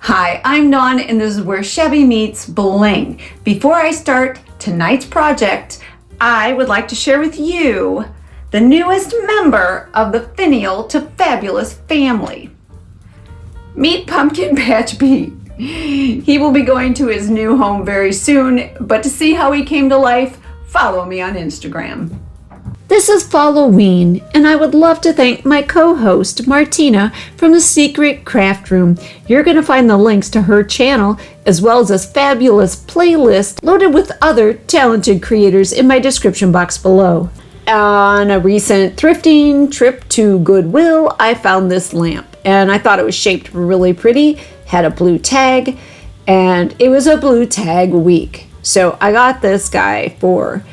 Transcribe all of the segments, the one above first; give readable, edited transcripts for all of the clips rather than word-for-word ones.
Hi, I'm Dawn and this is where Shabby meets Bling. Before I start tonight's project, I would like to share with you the newest member of the Finial to Fabulous family. Meet Pumpkin Patch Pete. He will be going to his new home very soon, but to see how he came to life, follow me on Instagram. This is Halloween, and I would love to thank my co-host, Martina, from the Secret Craft Room. You're going to find the links to her channel, as well as a fabulous playlist loaded with other talented creators in my description box below. On a recent thrifting trip to Goodwill, I found this lamp, and I thought it was shaped really pretty, had a blue tag, and it was a blue tag week. So I got this guy for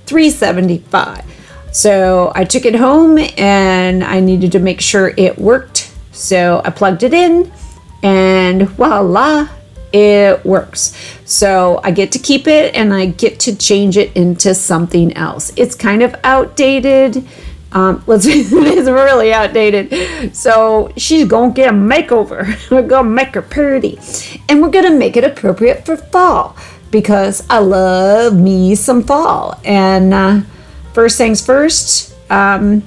$3.75. So I took it home and I needed to make sure it worked. So I plugged it in and voila, it works. So I get to keep it and I get to change it into something else. It's kind of outdated. Let's face it, it's really outdated. So she's gonna get a makeover. We're gonna make her pretty. And we're gonna make it appropriate for fall because I love me some fall. And first things first, how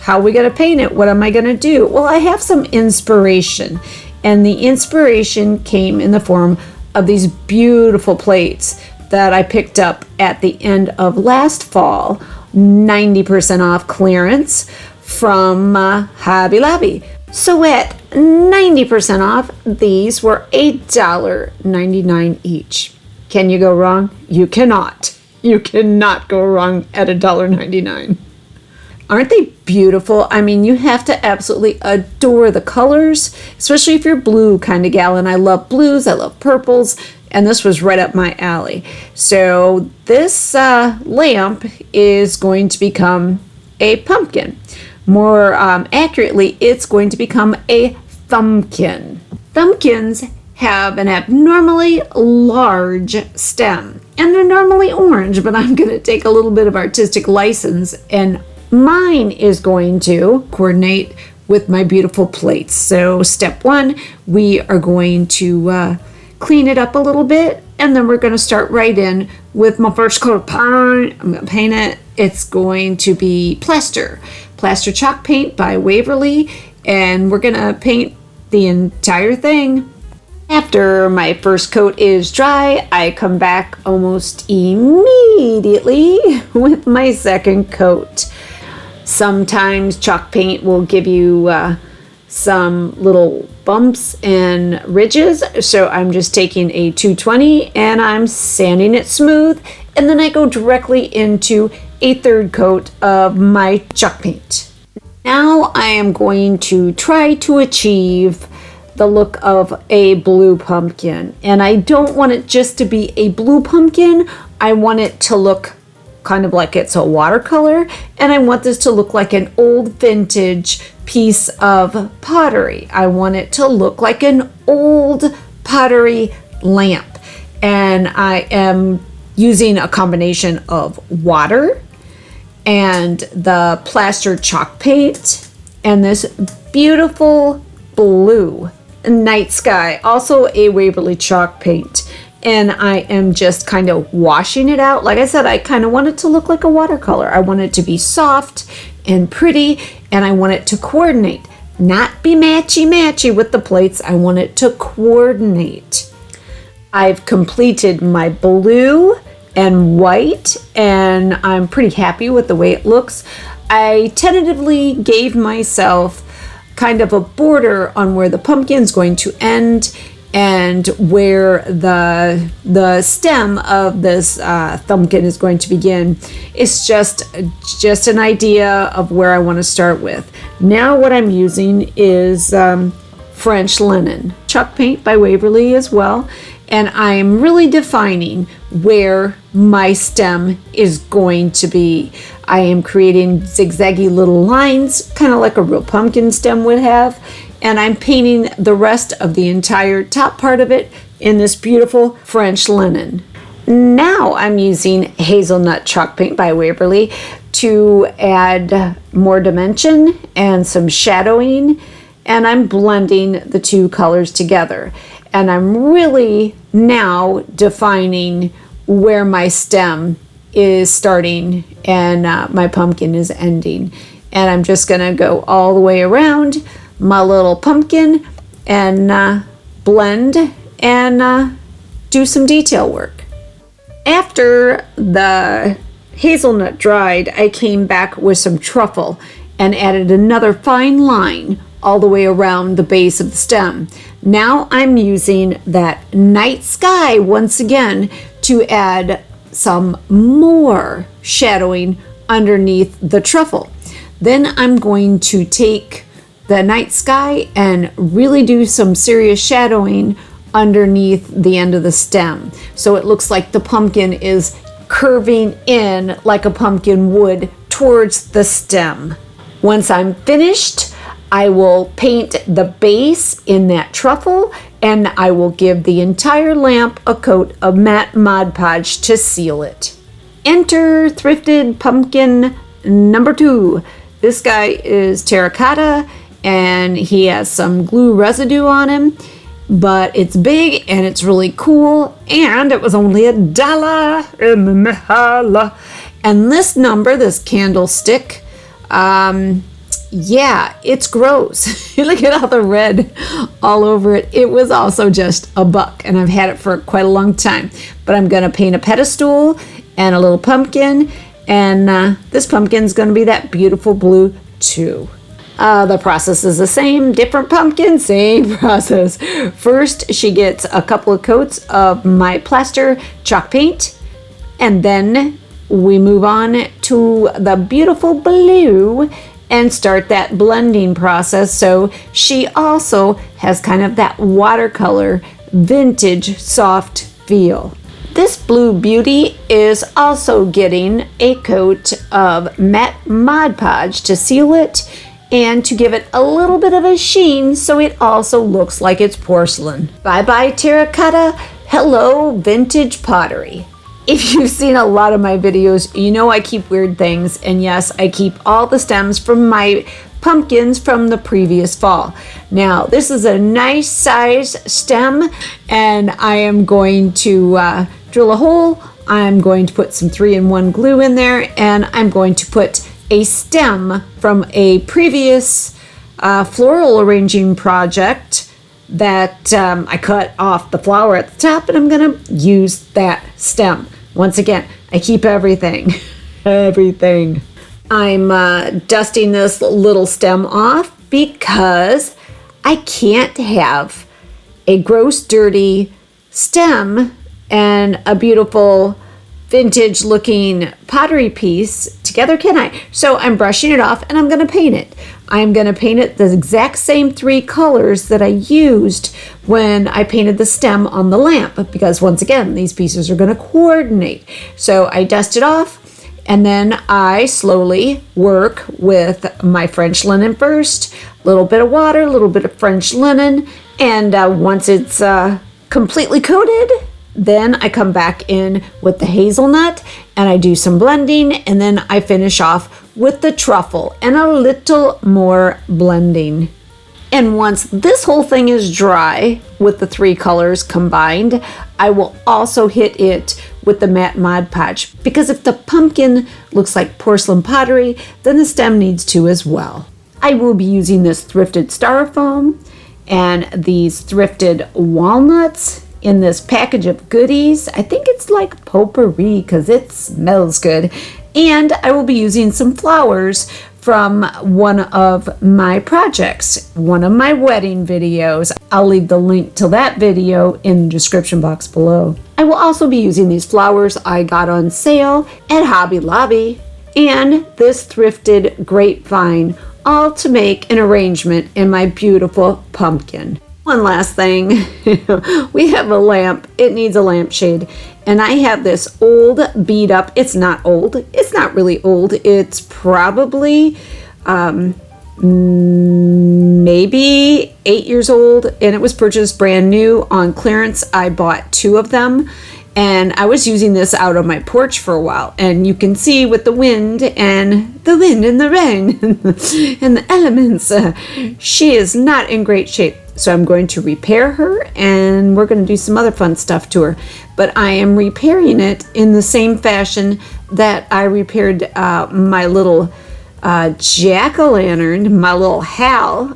are we going to paint it? What am I going to do? Well, I have some inspiration, and the inspiration came in the form of these beautiful plates that I picked up at the end of last fall, 90% off clearance from Hobby Lobby. So at 90% off, these were $8.99 each. Can you go wrong? You cannot. You cannot go wrong at $1.99. Aren't they beautiful? I mean, you have to absolutely adore the colors, especially if you're a blue kind of gal. And I love blues, I love purples, and this was right up my alley. So this lamp is going to become a pumpkin. More accurately, it's going to become a thumpkin. Thumpkins have an abnormally large stem, and they're normally orange, but I'm going to take a little bit of artistic license, and mine is going to coordinate with my beautiful plates. So step one, we are going to clean it up a little bit, and then we're going to start right in with my first coat of paint. I'm going to paint it. It's going to be plaster chalk paint by Waverly, and we're going to paint the entire thing. After my first coat is dry, I come back almost immediately with my second coat. Sometimes chalk paint will give you some little bumps and ridges, so I'm just taking a 220 and I'm sanding it smooth, and then I go directly into a third coat of my chalk paint. Now I am going to try to achieve the look of a blue pumpkin, and I don't want it just to be a blue pumpkin. I want it to look kind of like it's a watercolor, and I want this to look like an old vintage piece of pottery. I want it to look like an old pottery lamp, and I am using a combination of water and the plaster chalk paint and this beautiful blue night sky, also a Waverly chalk paint, and I am just kind of washing it out. Like I said, I kind of want it to look like a watercolor. I want it to be soft and pretty, and I want it to coordinate, not be matchy with the plates. I want it to coordinate. I've completed my blue and white, and I'm pretty happy with the way it looks. I tentatively gave myself kind of a border on where the pumpkin's going to end and where the stem of this thumpkin is going to begin. It's just an idea of where I want to start with. Now what I'm using is French linen chalk paint by Waverly as well, and I'm really defining where my stem is going to be. I am creating zigzaggy little lines, kind of like a real pumpkin stem would have, and I'm painting the rest of the entire top part of it in this beautiful French linen. Now I'm using hazelnut chalk paint by Waverly to add more dimension and some shadowing, and I'm blending the two colors together. and I'm really now defining where my stem is starting and my pumpkin is ending. And I'm just gonna go all the way around my little pumpkin and blend and do some detail work. After the hazelnut dried, I came back with some truffle and added another fine line all the way around the base of the stem. Now I'm using that night sky once again to add some more shadowing underneath the truffle. Then I'm going to take the night sky and really do some serious shadowing underneath the end of the stem. So it looks like the pumpkin is curving in like a pumpkin would towards the stem. Once I'm finished, I will paint the base in that truffle, and I will give the entire lamp a coat of matte Mod Podge to seal it. Enter Thrifted Pumpkin number 2. This guy is terracotta and he has some glue residue on him, but it's big and it's really cool, and it was only $1 in the Mahala. And this number, this candlestick, yeah, it's gross. Look at all the red all over it. It was also just $1, and I've had it for quite a long time. But I'm going to paint a pedestal and a little pumpkin, and this pumpkin's going to be that beautiful blue too. The process is the same, different pumpkin, same process. First, she gets a couple of coats of my plaster chalk paint, and then we move on to the beautiful blue and start that blending process. So she also has kind of that watercolor vintage soft feel. This blue beauty is also getting a coat of matte Mod Podge to seal it and to give it a little bit of a sheen so it also looks like it's porcelain. Bye bye terracotta, hello vintage pottery. If you've seen a lot of my videos, you know I keep weird things, and yes, I keep all the stems from my pumpkins from the previous fall. Now, this is a nice size stem, and I am going to drill a hole. I'm going to put some 3-in-1 glue in there, and I'm going to put a stem from a previous floral arranging project that I cut off the flower at the top, and I'm gonna use that stem. Once again, I keep everything, everything. I'm dusting this little stem off because I can't have a gross, dirty stem and a beautiful vintage looking pottery piece together, can I? So I'm brushing it off and I'm going to paint it. I'm going to paint it the exact same 3 colors that I used when I painted the stem on the lamp, because once again, these pieces are going to coordinate. So I dust it off, and then I slowly work with my French linen first, a little bit of water, a little bit of French linen, and once it's completely coated, then I come back in with the hazelnut and I do some blending, and then I finish off with the truffle and a little more blending. And once this whole thing is dry with the 3 colors combined, I will also hit it with the matte Mod Podge, because if the pumpkin looks like porcelain pottery, then the stem needs to as well. I will be using this Thrifted styrofoam and these Thrifted walnuts in this package of goodies. I think it's like potpourri because it smells good. And I will be using some flowers from one of my projects, one of my wedding videos. I'll leave the link to that video in the description box below. I will also be using these flowers I got on sale at Hobby Lobby and this Thrifted grapevine, all to make an arrangement in my beautiful pumpkin. One last thing, we have a lamp. It needs a lampshade, and I have this old beat up. It's not old. It's not really old. It's probably maybe 8 years old, and it was purchased brand new on clearance. I bought 2 of them, and I was using this out on my porch for a while, and you can see with the wind and the rain and the elements, she is not in great shape. So I'm going to repair her, and we're going to do some other fun stuff to her. But I am repairing it in the same fashion that I repaired my little jack-o'-lantern, my little Hal.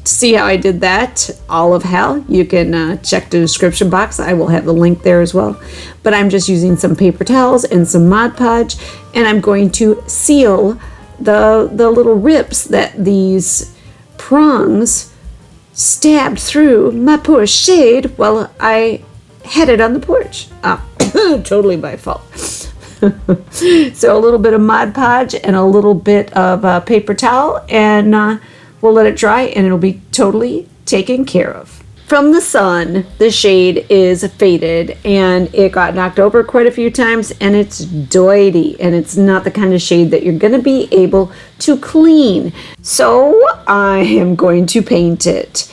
See how I did that? Olive Hal. You can check the description box. I will have the link there as well. But I'm just using some paper towels and some Mod Podge, and I'm going to seal the little rips that these prongs stabbed through my poor shade while I had it on the porch. Totally my fault. So a little bit of Mod Podge and a little bit of paper towel, and we'll let it dry, and it'll be totally taken care of. From the sun, the shade is faded, and it got knocked over quite a few times, and it's doity, and it's not the kind of shade that you're going to be able to clean. So I am going to paint it.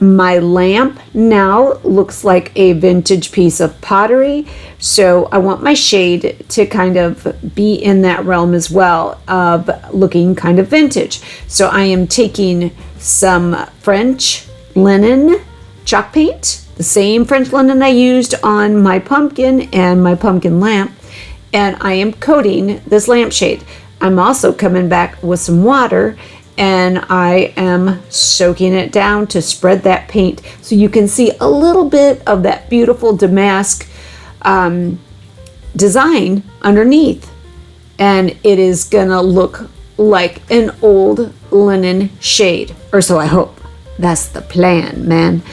My lamp now looks like a vintage piece of pottery, so I want my shade to kind of be in that realm as well of looking kind of vintage. So I am taking some French linen chalk paint, the same French linen I used on my pumpkin and my pumpkin lamp, and I am coating this lampshade. I'm also coming back with some water, and I am soaking it down to spread that paint so you can see a little bit of that beautiful damask design underneath. And it is gonna look like an old linen shade, or so I hope. That's the plan, man.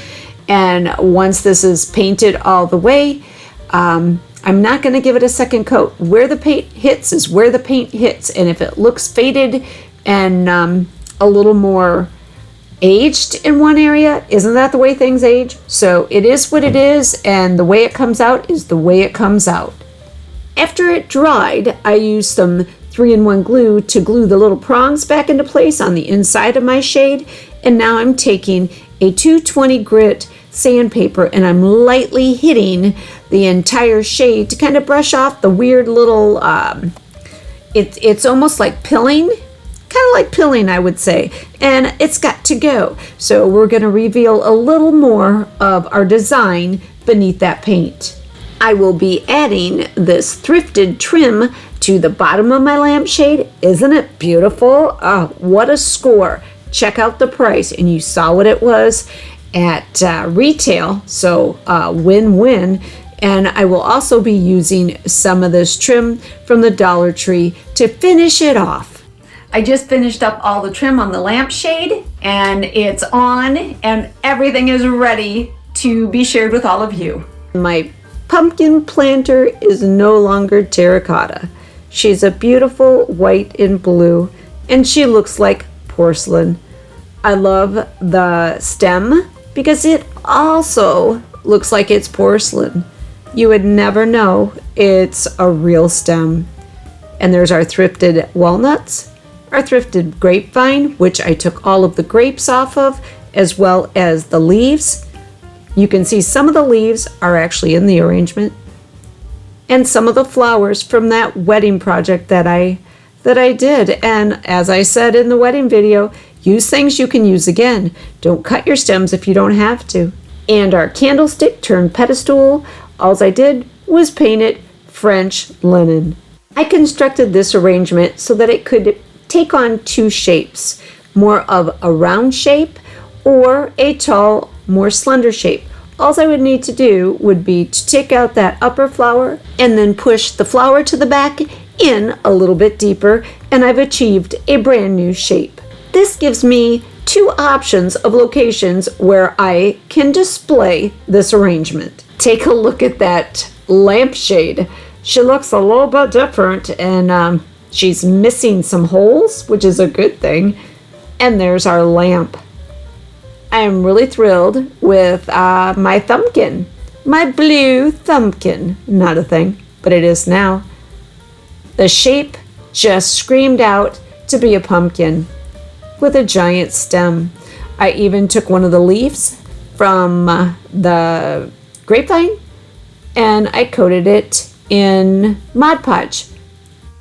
And once this is painted all the way, I'm not gonna give it a second coat. Where the paint hits is where the paint hits, and if it looks faded and a little more aged in one area, isn't that the way things age? So it is what it is, and the way it comes out is the way it comes out. After it dried, I used some 3-in-1 glue to glue the little prongs back into place on the inside of my shade, and now I'm taking a 220 grit sandpaper and I'm lightly hitting the entire shade to kind of brush off the weird little it's almost like pilling, kind of like pilling, I would say, and it's got to go. So we're going to reveal a little more of our design beneath that paint. I will be adding this Thrifted trim to the bottom of my lampshade. Isn't it beautiful? Oh, what a score. Check out the price, and you saw what it was at retail, so win-win. And I will also be using some of this trim from the Dollar Tree to finish it off. I just finished up all the trim on the lampshade, and it's on, and everything is ready to be shared with all of you. My pumpkin planter is no longer terracotta. She's a beautiful white and blue, and she looks like porcelain. I love the stem because it also looks like it's porcelain. You would never know it's a real stem. And there's our Thrifted walnuts, our Thrifted grapevine, which I took all of the grapes off of, as well as the leaves. You can see some of the leaves are actually in the arrangement, and some of the flowers from that wedding project that I did. And as I said in the wedding video, use things you can use again. Don't cut your stems if you don't have to. And our candlestick turned pedestal, all I did was paint it French linen. I constructed this arrangement so that it could take on two shapes, more of a round shape or a tall, more slender shape. All I would need to do would be to take out that upper flower and then push the flower to the back in a little bit deeper, and I've achieved a brand new shape. This gives me two options of locations where I can display this arrangement. Take a look at that lampshade. She looks a little bit different, and she's missing some holes, which is a good thing. And there's our lamp. I am really thrilled with my thumpkin, my blue thumpkin. Not a thing, but it is now. The shape just screamed out to be a pumpkin with a giant stem. I even took one of the leaves from the grapevine and I coated it in Mod Podge.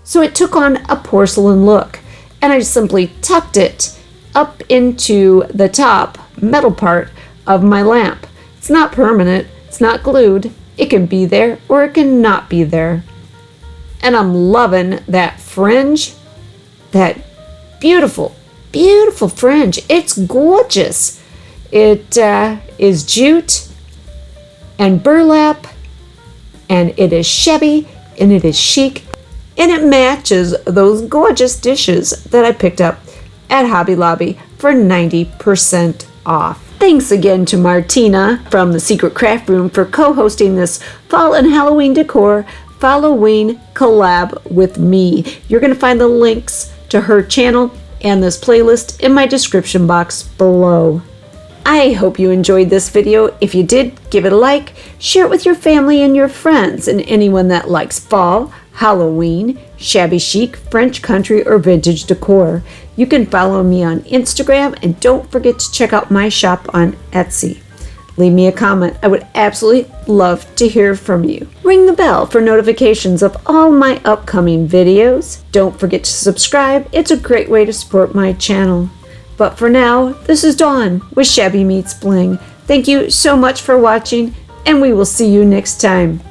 So it took on a porcelain look, and I simply tucked it up into the top metal part of my lamp. It's not permanent, it's not glued. It can be there or it can not be there. And I'm loving that fringe, that beautiful, beautiful fringe. It's gorgeous. It is jute and burlap, and it is shabby, and it is chic, and it matches those gorgeous dishes that I picked up at Hobby Lobby for 90% off. Thanks again to Martina from the Secret Craft Room for co-hosting this fall and Halloween decor Halloween collab with me. You're going to find the links to her channel and this playlist in my description box below. I hope you enjoyed this video. If you did, give it a like, share it with your family and your friends and anyone that likes fall, Halloween, shabby chic, French country, or vintage decor. You can follow me on Instagram and don't forget to check out my shop on Etsy. Leave me a comment. I would absolutely love to hear from you. Ring the bell for notifications of all my upcoming videos. Don't forget to subscribe. It's a great way to support my channel. But for now, this is Dawn with Shabby Meets Bling. Thank you so much for watching, and we will see you next time.